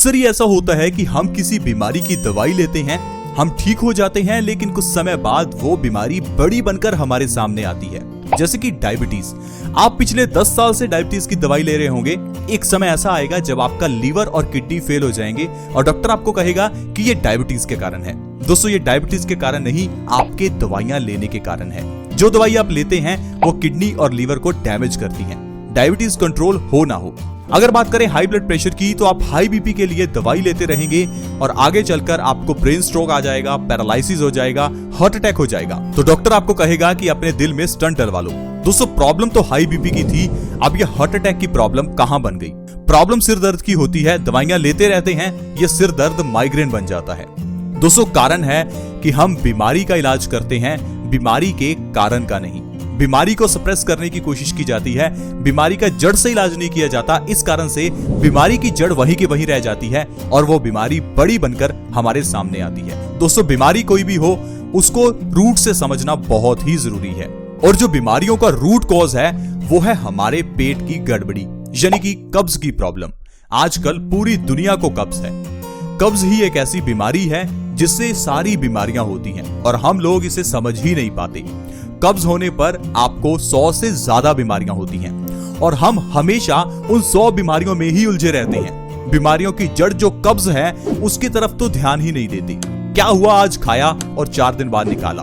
अक्सर ही ऐसा होता है कि हम किसी बीमारी की दवाई लेते हैं, हम ठीक हो जाते हैं, लेकिन कुछ समय बाद वो बीमारी बड़ी बनकर हमारे सामने आती है। जैसे कि डायबिटीज। आप पिछले 10 साल से डायबिटीज की दवाई ले रहे होंगे। एक समय ऐसा आएगा जब आपका लीवर और किडनी फेल हो जाएंगे और डॉक्टर आपको कहेगा कि ये डायबिटीज के कारण है। दोस्तों, ये डायबिटीज के कारण नहीं, आपके दवाइयां लेने के कारण है। जो दवाई आप लेते हैं वो किडनी और लीवर को डैमेज करती है। डायबिटीज कंट्रोल हो ना हो। अगर बात करें हाई ब्लड प्रेशर की, तो आप हाई बीपी के लिए दवाई लेते रहेंगे और आगे चलकर आपको ब्रेन स्ट्रोक आ जाएगा, पैरालिसिस हो जाएगा, हार्ट अटैक हो जाएगा। तो डॉक्टर आपको कहेगा कि अपने दिल में स्टंट डलवा लो। दोस्तों, प्रॉब्लम तो हाई बीपी की थी, अब ये हार्ट अटैक की प्रॉब्लम कहां बन गई? प्रॉब्लम सिर दर्द की होती है, दवाइयां लेते रहते हैं, ये सिर दर्द माइग्रेन बन जाता है। दोस्तों, कारण है कि हम बीमारी का इलाज करते हैं, बीमारी के कारण का नहीं। बीमारी को सप्रेस करने की कोशिश की जाती है, बीमारी का जड़ से इलाज नहीं किया जाता। इस कारण से बीमारी की जड़ वहीं की वहीं रह जाती है और वो बीमारी बड़ी बनकर हमारे सामने आती है। दोस्तों, बीमारी कोई भी हो, उसको रूट से समझना बहुत ही जरूरी है। और जो बीमारियों का रूट कॉज है वो है हमारे पेट की गड़बड़ी, यानी कि कब्ज की प्रॉब्लम। आजकल पूरी दुनिया को कब्ज है। कब्ज ही एक ऐसी बीमारी है जिससे सारी बीमारियां होती हैं और हम लोग इसे समझ ही नहीं पाते। कब्ज होने पर आपको 100 से ज्यादा बीमारियां होती हैं और हम हमेशा उन 100 बीमारियों में ही उलझे रहते हैं। बीमारियों की जड़ जो कब्ज है उसकी तरफ तो ध्यान ही नहीं देते। क्या हुआ, आज खाया और 4 दिन बाद निकाला।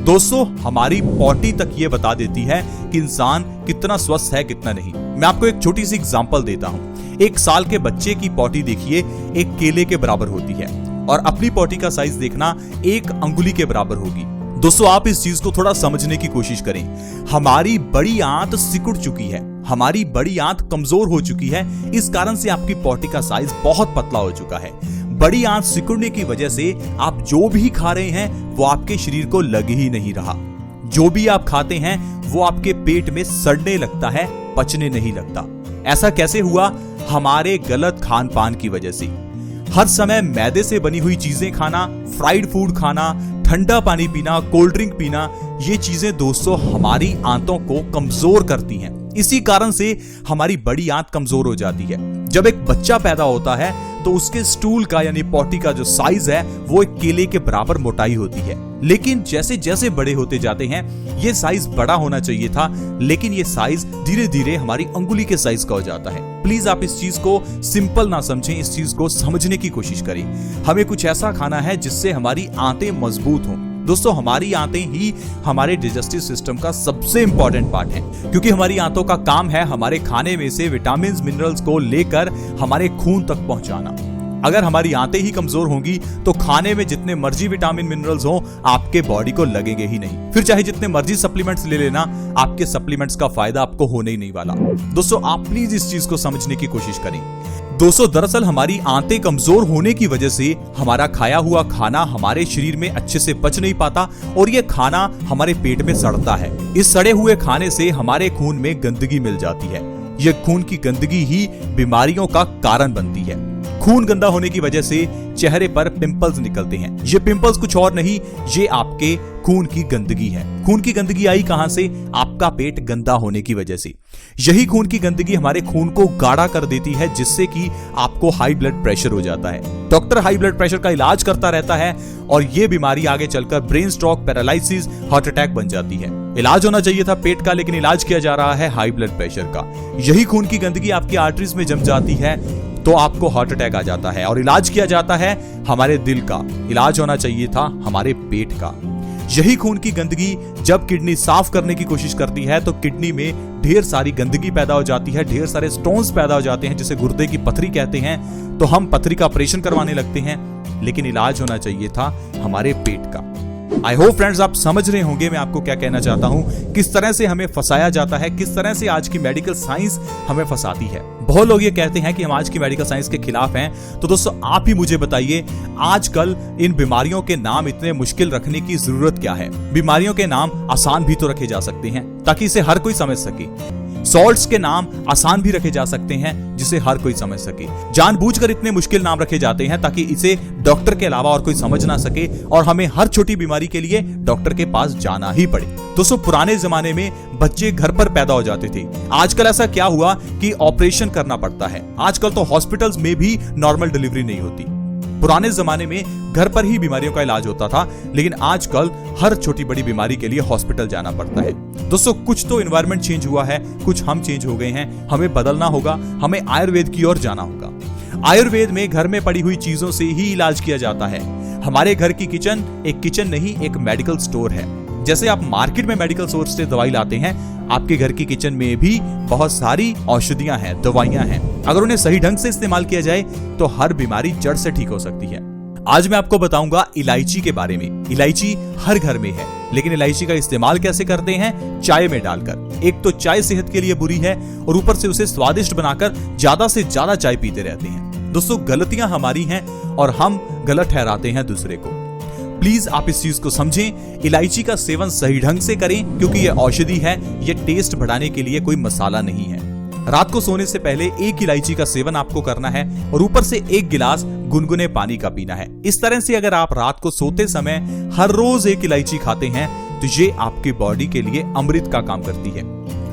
दोस्तों, हमारी पॉटी तक ये बता देती है कि इंसान कितना स्वस्थ है, कितना नहीं। मैं आपको एक छोटी सी एग्जांपल देता हूं। 1 साल के बच्चे की पॉटी देखिए, एक केले के बराबर होती है और अपनी पॉटी का साइज देखना 1 अंगुली के बराबर होगी। दोस्तों, आप इस चीज को थोड़ा समझने की कोशिश करें। हमारी बड़ी आंत सिकुड़ चुकी है, हमारी बड़ी आंत कमजोर हो चुकी है। इस कारण से आपकी पॉटी का साइज बहुत पतला हो चुका है। बड़ी आंत सिकुड़ने की वजह से आप जो भी खा रहे हैं वो आपके शरीर को लग ही नहीं रहा। जो भी आप खाते हैं वो आपके पेट में सड़ने लगता है, पचने नहीं लगता। ऐसा कैसे हुआ? हमारे गलत खान पान की वजह से। हर समय मैदे से बनी हुई चीजें खाना, फ्राइड फूड खाना, ठंडा पानी पीना, कोल्ड ड्रिंक पीना, ये चीजें दोस्तों हमारी आंतों को कमजोर करती हैं। इसी कारण से हमारी बड़ी आंत कमजोर हो जाती है। जब एक बच्चा पैदा होता है तो उसके स्टूल का यानी पॉटी का जो साइज है वो एक केले के बराबर मोटाई होती है। लेकिन जैसे जैसे बड़े होते जाते हैं ये साइज बड़ा होना चाहिए था, लेकिन ये साइज धीरे धीरे हमारी अंगुली के साइज का हो जाता है। प्लीज आप इस चीज को सिंपल ना समझें, इस चीज को समझने की कोशिश करें। हमें कुछ ऐसा खाना है जिससे हमारी आंतें मजबूत हों। दोस्तों, हमारी आंतें ही हमारे डाइजेस्टिव सिस्टम का सबसे इंपॉर्टेंट पार्ट है, क्योंकि हमारी आंतों का काम है हमारे खाने में से विटामिन मिनरल्स को लेकर हमारे खून तक पहुंचाना। अगर हमारी आंतें ही कमजोर होंगी तो खाने में जितने मर्जी विटामिन मिनरल्स हो आपके बॉडी को लगेंगे ही नहीं। फिर चाहे जितने मर्जी सप्लीमेंट्स ले लेना, आपके सप्लीमेंट्स का फायदा आपको होने ही नहीं वाला। दोस्तों, आप प्लीज इस चीज को समझने की कोशिश करें। दोस्तों, दरअसल हमारी आंतें कमजोर होने की वजह से हमारा खाया हुआ खाना हमारे शरीर में अच्छे से पच नहीं पाता और ये खाना हमारे पेट में सड़ता है। इस सड़े हुए खाने से हमारे खून में गंदगी मिल जाती है। ये खून की गंदगी ही बीमारियों का कारण बनती है। खून गंदा होने की वजह से चेहरे पर पिंपल्स निकलते हैं। ये पिंपल्स कुछ और नहीं, ये आपके खून की गंदगी है। खून की गंदगी आई कहां से? आपका पेट गंदा होने की वजह से। यही खून की गंदगी हमारे खून को गाढ़ा कर देती है, जिससे कि आपको हाई ब्लड प्रेशर हो जाता है। डॉक्टर हाई ब्लड प्रेशर का इलाज करता रहता है और ये बीमारी आगे चलकर brain stroke, paralysis, heart attack बन जाती है। इलाज होना चाहिए था पेट का, लेकिन इलाज किया जा रहा है हाई ब्लड प्रेशर का। यही खून की गंदगी आपकी आर्टरीज में जम जाती है तो आपको हार्ट अटैक आ जाता है और इलाज किया जाता है हमारे दिल का। इलाज होना चाहिए था हमारे पेट का। यही खून की गंदगी जब किडनी साफ करने की कोशिश करती है तो किडनी में ढेर सारी गंदगी पैदा हो जाती है, ढेर सारे स्टोन्स पैदा हो जाते हैं, जिसे गुर्दे की पथरी कहते हैं। तो हम पथरी का ऑपरेशन करवाने लगते हैं, लेकिन इलाज होना चाहिए था हमारे पेट का। आई होप फ्रेंड्स आप समझ रहे होंगे मैं आपको क्या कहना चाहता हूं, किस तरह से हमें फंसाया जाता है, किस तरह से आज की मेडिकल साइंस हमें फंसाती है। बहुत लोग ये कहते हैं कि हम आज की मेडिकल साइंस के खिलाफ हैं। तो दोस्तों, आप ही मुझे बताइए, आजकल इन बीमारियों के नाम इतने मुश्किल रखने की जरूरत क्या है? बीमारियों के नाम आसान भी तो रखे जा सकते हैं ताकि इसे हर कोई समझ सके। सॉल्ट्स के नाम आसान भी रखे जा सकते हैं जिसे हर कोई समझ सके। जानबूझकर इतने मुश्किल नाम रखे जाते हैं ताकि इसे डॉक्टर के अलावा और कोई समझ ना सके और हमें हर छोटी बीमारी के लिए डॉक्टर के पास जाना ही पड़े। दोस्तों, पुराने जमाने में बच्चे घर पर पैदा हो जाते थे। आजकल ऐसा क्या हुआ कि ऑपरेशन करना पड़ता है। आजकल तो हॉस्पिटल्स में भी नॉर्मल डिलीवरी नहीं होती। पुराने जमाने में घर पर ही बीमारियों का इलाज होता था, लेकिन आजकल हर छोटी बड़ी बीमारी के लिए हॉस्पिटल जाना पड़ता है। दोस्तों, कुछ तो एनवायरनमेंट चेंज हुआ है, कुछ हम चेंज हो गए हैं। हमें बदलना होगा, हमें आयुर्वेद की ओर जाना होगा। आयुर्वेद में घर में पड़ी हुई चीजों से ही इलाज किया जाता है। हमारे घर की किचन एक किचन नहीं, एक मेडिकल स्टोर है। जैसे आप मार्केट में मेडिकल स्टोर से दवाई लाते हैं, आपके घर की किचन में भी बहुत सारी औषधियां हैं, दवाइयां हैं। अगर उन्हें सही ढंग से इस्तेमाल किया जाए तो हर बीमारी जड़ से ठीक हो सकती है। आज मैं आपको बताऊंगा इलायची के बारे में। इलायची हर घर में है, लेकिन इलायची का इस्तेमाल कैसे करते हैं? चाय में डालकर। एक तो चाय सेहत के लिए बुरी है और ऊपर से उसे स्वादिष्ट बनाकर ज्यादा से ज्यादा चाय पीते रहते हैं। दोस्तों, गलतियां हमारी हैं और हम गलत ठहराते हैं दूसरे को। प्लीज आप इस चीज को समझें। इलायची का सेवन सही ढंग से करें क्योंकि यह औषधि है, यह टेस्ट बढ़ाने के लिए कोई मसाला नहीं है। रात को सोने से पहले एक इलायची का सेवन आपको करना है और ऊपर से 1 गिलास गुनगुने पानी का पीना है। इस तरह से अगर आप रात को सोते समय हर रोज 1 इलायची खाते हैं तो ये आपकी बॉडी के लिए अमृत का काम करती है।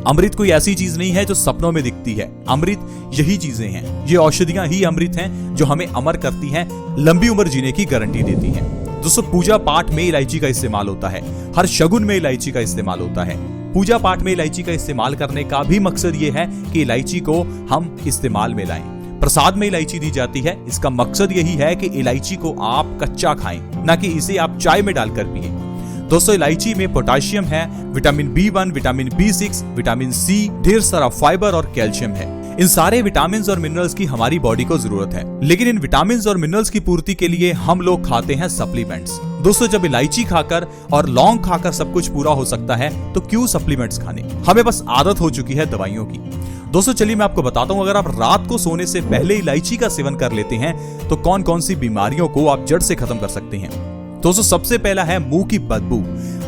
अमृत कोई ऐसी चीज नहीं है जो सपनों में दिखती है। अमृत यही चीजें हैं, ये औषधियां ही अमृत हैं जो हमें अमर करती हैं, लंबी उम्र जीने की गारंटी देती हैं। दोस्तों, पूजा पाठ में इलायची का इस्तेमाल होता है, हर शगुन में इलायची का इस्तेमाल होता है। पूजा पाठ में इलायची का इस्तेमाल करने का भी मकसद ये है कि इलायची को हम इस्तेमाल में लाएं। प्रसाद में इलायची दी जाती है, इसका मकसद यही है कि इलायची को आप कच्चा खाएं, ना कि इसे आप चाय में डालकर पिएं। दोस्तों, इलायची में पोटेशियम है, vitamin B1, vitamin B6, vitamin C, ढेर सारा फाइबर और कैल्शियम है। इन सारे विटामिन और मिनरल्स की हमारी बॉडी को जरूरत है, लेकिन इन विटामिन और मिनरल्स की पूर्ति के लिए हम लोग खाते हैं सप्लीमेंट्स। दोस्तों, जब इलायची खाकर और लौंग खाकर सब कुछ पूरा हो सकता है तो क्यों सप्लीमेंट्स खाने? हमें बस आदत हो चुकी है दवाइयों की। दोस्तों, चलिए मैं आपको बताता हूं, अगर आप रात को सोने से पहले इलायची का सेवन कर लेते हैं तो कौन कौन सी बीमारियों को आप जड़ से खत्म कर सकते हैं। दोस्तों, सबसे पहला है मुंह की बदबू।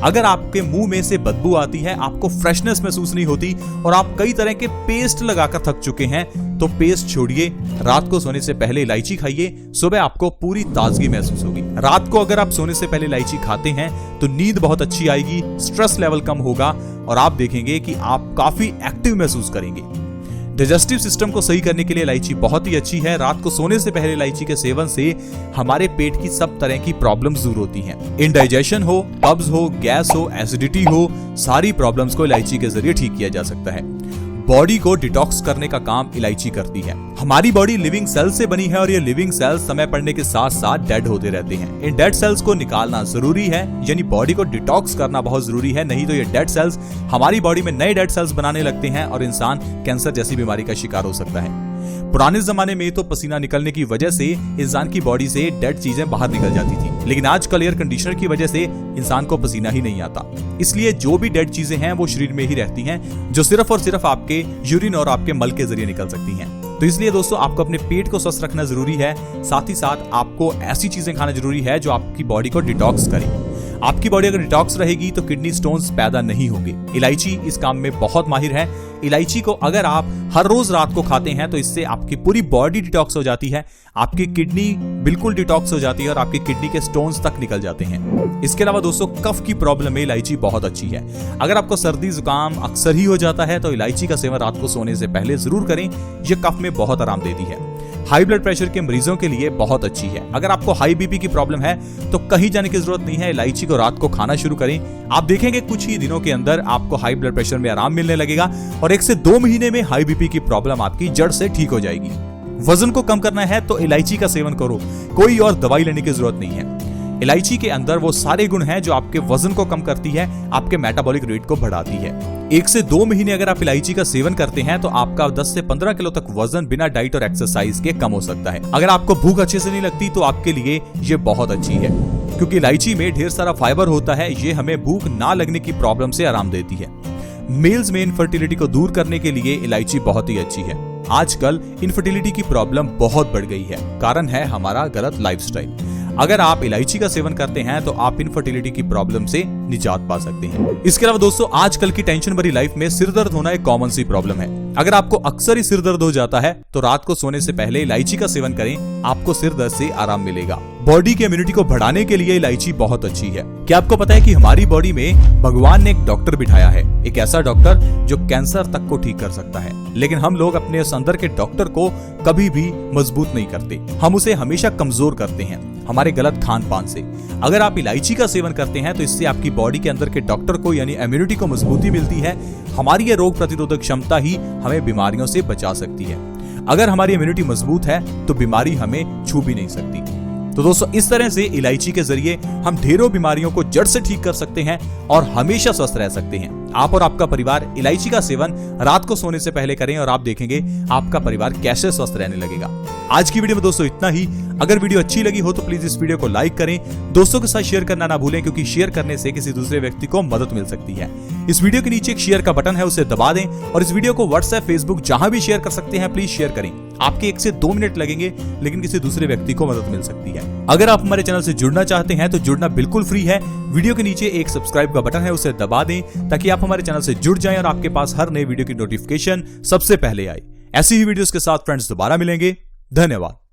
अगर आपके मुंह में से बदबू आती है, आपको फ्रेशनेस महसूस नहीं होती और आप कई तरह के पेस्ट लगाकर थक चुके हैं, तो पेस्ट छोड़िए, रात को सोने से पहले इलायची खाइए, सुबह आपको पूरी ताजगी महसूस होगी। रात को अगर आप सोने से पहले इलायची खाते हैं तो नींद बहुत अच्छी आएगी, स्ट्रेस लेवल कम होगा और आप देखेंगे कि आप काफी एक्टिव महसूस करेंगे। डाइजेस्टिव सिस्टम को सही करने के लिए इलायची बहुत ही अच्छी है। रात को सोने से पहले इलायची के सेवन से हमारे पेट की सब तरह की प्रॉब्लम्स दूर होती हैं। इंडाइजेशन हो, कब्ज हो, गैस हो, एसिडिटी हो, सारी प्रॉब्लम्स को इलायची के जरिए ठीक किया जा सकता है। बॉडी को डिटॉक्स करने का काम इलायची करती है। हमारी बॉडी लिविंग सेल्स से बनी है और ये लिविंग सेल्स समय पड़ने के साथ साथ डेड होते रहते हैं। इन डेड सेल्स को निकालना जरूरी है, यानी बॉडी को डिटॉक्स करना बहुत जरूरी है, नहीं तो ये डेड सेल्स हमारी बॉडी में नए डेड सेल्स बनाने लगते हैं और इंसान कैंसर जैसी बीमारी का शिकार हो सकता है। पुराने जमाने में तो पसीना निकलने की वजह से इंसान की बॉडी से डेड चीजें बाहर निकल जाती थी, लेकिन आजकल एयर कंडीशनर की वजह से इंसान को पसीना ही नहीं आता। इसलिए जो भी डेड चीजें हैं वो शरीर में ही रहती हैं, जो सिर्फ और सिर्फ आपके यूरिन और आपके मल के जरिए निकल सकती हैं। तो इसलिए दोस्तों, आपको अपने पेट को स्वस्थ रखना जरूरी है, साथ ही साथ आपको ऐसी चीजें खाना जरूरी है जो आपकी बॉडी को डिटॉक्स करे। आपकी बॉडी अगर डिटॉक्स रहेगी तो किडनी स्टोन्स पैदा नहीं होंगे। इलायची इस काम में बहुत माहिर है। इलायची को अगर आप हर रोज रात को खाते हैं तो इससे आपकी पूरी बॉडी डिटॉक्स हो जाती है, आपकी किडनी बिल्कुल डिटॉक्स हो जाती है और आपकी किडनी के स्टोन्स तक निकल जाते हैं। इसके अलावा दोस्तों, कफ की प्रॉब्लम में इलायची बहुत अच्छी है। अगर आपको सर्दी जुकाम अक्सर ही हो जाता है तो इलायची का सेवन रात को सोने से पहले जरूर करें, यह कफ में बहुत आराम देती है। हाई ब्लड प्रेशर के मरीजों के लिए बहुत अच्छी है। अगर आपको हाई बीपी की प्रॉब्लम है तो कहीं जाने की जरूरत नहीं है, इलायची को रात को खाना शुरू करें। आप देखेंगे कुछ ही दिनों के अंदर आपको हाई ब्लड प्रेशर में आराम मिलने लगेगा और 1 से 2 महीने में हाई बीपी की प्रॉब्लम आपकी जड़ से ठीक हो जाएगी। वजन को कम करना है तो इलायची का सेवन करो, कोई और दवाई लेने की जरूरत नहीं है। इलायची के अंदर वो सारे गुण हैं जो आपके वजन को कम करती है, आपके मेटाबॉलिक रेट को बढ़ाती है। 1 से 2 महीने अगर आप इलायची का सेवन करते हैं तो आपका 10 से 15 किलो तक वजन बिना डाइट और एक्सरसाइज के कम हो सकता है। अगर आपको भूख अच्छे से नहीं लगती तो आपके लिए ये बहुत अच्छी है, क्योंकि इलायची में ढेर सारा फाइबर होता है। ये हमें भूख ना लगने की प्रॉब्लम से आराम देती है। मेल्स में इनफर्टिलिटी को दूर करने के लिए इलायची बहुत ही अच्छी है। आजकल इनफर्टिलिटी की प्रॉब्लम बहुत बढ़ गई है, कारण है हमारा गलत लाइफस्टाइल। अगर आप इलायची का सेवन करते हैं तो आप इनफर्टिलिटी की प्रॉब्लम से निजात पा सकते हैं। इसके अलावा दोस्तों, आजकल की टेंशन भरी लाइफ में सिर दर्द होना एक कॉमन सी प्रॉब्लम है। अगर आपको अक्सर ही सिर दर्द हो जाता है तो रात को सोने से पहले इलायची का सेवन करें, आपको सिर दर्द से आराम मिलेगा। बॉडी की इम्यूनिटी को बढ़ाने के लिए इलायची बहुत अच्छी है। क्या आपको पता है कि हमारी बॉडी में भगवान ने एक डॉक्टर बिठाया है, एक ऐसा डॉक्टर जो कैंसर तक को ठीक कर सकता है, लेकिन हम लोग अपने उस अंदर के डॉक्टर को कभी भी मजबूत नहीं करते, हम उसे हमेशा कमजोर करते हैं हमारे गलत खान पान से। अगर आप इलायची का सेवन करते हैं तो इससे आपकी बॉडी के अंदर के डॉक्टर को यानी इम्यूनिटी को मजबूती मिलती है। हमारी ये रोग प्रतिरोधक क्षमता ही हमें बीमारियों से बचा सकती है। अगर हमारी इम्यूनिटी मजबूत है तो बीमारी हमें छू भी नहीं सकती। तो दोस्तों, इस तरह से इलायची के जरिए हम ढेरों बीमारियों को जड़ से ठीक कर सकते हैं और हमेशा स्वस्थ रह सकते हैं। आप और आपका परिवार इलायची का सेवन रात को सोने से पहले करें और आप देखेंगे आपका परिवार कैसे स्वस्थ रहने लगेगा। आज की वीडियो में दोस्तों इतना ही। अगर वीडियो अच्छी लगी हो तो प्लीज इस वीडियो को लाइक करें, दोस्तों के साथ शेयर करना ना भूलें, क्योंकि शेयर करने से किसी दूसरे व्यक्ति को मदद मिल सकती है। इस वीडियो के नीचे एक शेयर का बटन है, उसे दबा दें और इस वीडियो को व्हाट्सएप, फेसबुक जहां भी शेयर कर सकते हैं प्लीज शेयर करें। आपके 1 से 2 मिनट लगेंगे, लेकिन किसी दूसरे व्यक्ति को मदद मिल सकती है। अगर आप हमारे चैनल से जुड़ना चाहते हैं तो जुड़ना बिल्कुल फ्री है। वीडियो के नीचे एक सब्सक्राइब का बटन है, उसे दबा दें ताकि आप हमारे चैनल से जुड़ जाएं और आपके पास हर नए वीडियो की नोटिफिकेशन सबसे पहले आए। ऐसी ही वीडियोस के साथ फ्रेंड्स दोबारा मिलेंगे। धन्यवाद।